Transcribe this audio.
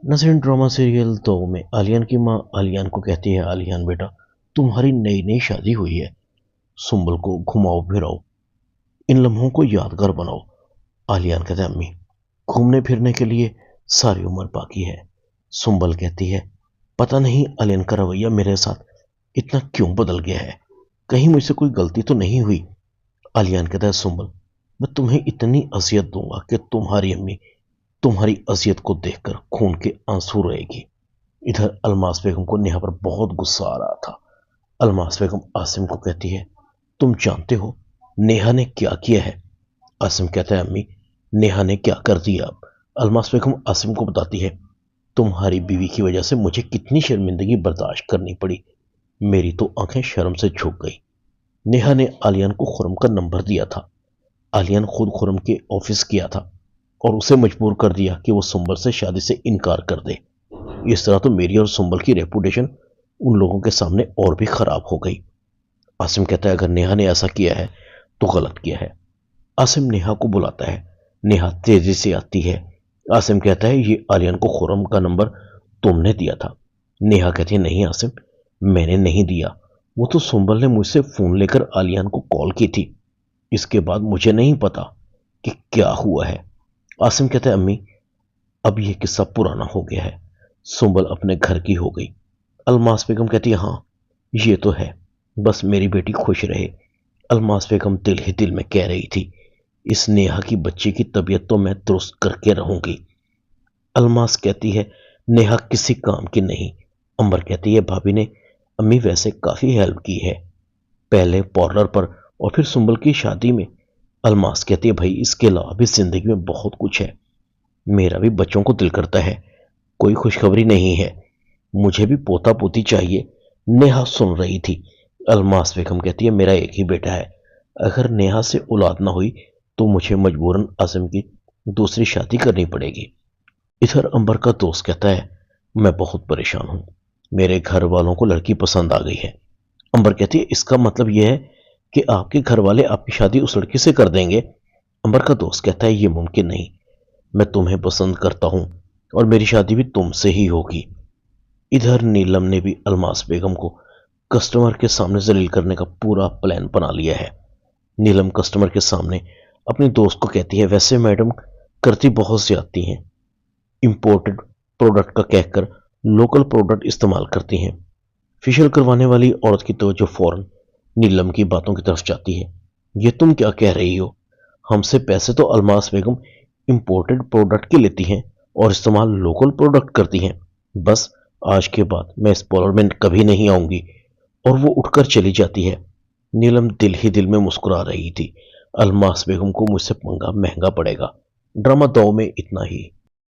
Nasreen drama serial 2 में आलियान की मां आलियान को कहती है, आलियान बेटा तुम्हारी नई नई शादी हुई है, सुंबल को घुमाओ फिराओ, इन लम्हों को यादगार बनाओ। आलियान कहता है, अम्मी घूमने फिरने के लिए सारी उम्र बाकी है। सुंबल कहती है, पता नहीं आलियान का रवैया मेरे साथ इतना क्यों बदल गया है, कहीं मुझसे कोई गलती तो नहीं हुई। आलियान कहता है, सुंबल मैं तुम्हें इतनी अजियत दूंगा कि तुम्हारी अम्मी तुम्हारी अजियत को देखकर खून के आंसू रहेगी। इधर अलमास बेगम को नेहा पर बहुत गुस्सा आ रहा था। अलमास बेगम आसिम को कहती है, तुम जानते हो नेहा ने क्या किया है? आसिम कहता है, अम्मी नेहा ने क्या कर दिया? अब अलमास बेगम आसिम को बताती है, तुम्हारी बीवी की वजह से मुझे कितनी शर्मिंदगी बर्दाश्त करनी पड़ी, मेरी तो आंखें शर्म से झुक गई। नेहा ने आलियान को खुरम का नंबर दिया था। आलियान खुद खुरम के ऑफिस गया था और उसे मजबूर कर दिया कि वो सुंबल से शादी से इनकार कर दे। इस तरह तो मेरी और सुंबल की रेपुटेशन उन लोगों के सामने और भी खराब हो गई। आसिम कहता है, अगर नेहा ने ऐसा किया है तो गलत किया है। आसिम नेहा को बुलाता है। नेहा तेजी से आती है। आसिम कहता है, ये आलियान को खुरम का नंबर तुमने दिया था। नेहा कहती है, नहीं आसिम मैंने नहीं दिया, वो तो सुंबल ने मुझसे फोन लेकर आलियान को कॉल की थी, इसके बाद मुझे नहीं पता कि क्या हुआ है। आसिम कहता है, अम्मी अब यह किस्सा पुराना हो गया है, सुंबल अपने घर की हो गई। अलमास बेगम कहती है, हाँ ये तो है, बस मेरी बेटी खुश रहे। अलमास बेगम दिल ही दिल में कह रही थी, इस नेहा की बच्ची की तबीयत तो मैं दुरुस्त करके रहूंगी। अलमास कहती है, नेहा किसी काम की नहीं। अंबर कहती है, भाभी ने अम्मी वैसे काफी हेल्प की है, पहले पार्लर पर और फिर सुंबल की शादी में। अलमास कहती है, भाई इसके अलावा भी जिंदगी में बहुत कुछ है, मेरा भी बच्चों को दिल करता है, कोई खुशखबरी नहीं है, मुझे भी पोता पोती चाहिए। नेहा सुन रही थी। अलमास बेगम कहती है, मेरा एक ही बेटा है, अगर नेहा से औलाद ना हुई तो मुझे मजबूरन आसिम की दूसरी शादी करनी पड़ेगी। इधर अंबर का दोस्त कहता है, मैं बहुत परेशान हूं, मेरे घर वालों को लड़की पसंद आ गई है। अंबर कहती है, इसका मतलब यह है कि आपके घर वाले आपकी शादी उस लड़की से कर देंगे? अंबर का दोस्त कहता है, यह मुमकिन नहीं, मैं तुम्हें पसंद करता हूं और मेरी शादी भी तुमसे ही होगी। इधर नीलम ने भी अलमास बेगम को कस्टमर के सामने जलील करने का पूरा प्लान बना लिया है। नीलम कस्टमर के सामने अपने दोस्त को कहती है, वैसे मैडम करती बहुत ज्यादती हैं, इंपोर्टेड प्रोडक्ट का कहकर लोकल प्रोडक्ट इस्तेमाल करती हैं। फेशियल करवाने वाली औरत की तवज्जो फौरन नीलम की बातों की तरफ जाती है। ये तुम क्या कह रही हो? हमसे पैसे तो अलमास बेगम इंपोर्टेड प्रोडक्ट के लेती हैं और इस्तेमाल लोकल प्रोडक्ट करती हैं। बस आज के बाद मैं इस पार्लर में कभी नहीं आऊंगी। और वो उठकर चली जाती है। नीलम दिल ही दिल में मुस्कुरा रही थी, अलमास बेगम को मुझसे पंगा महंगा पड़ेगा। ड्रामा 2 में इतना ही।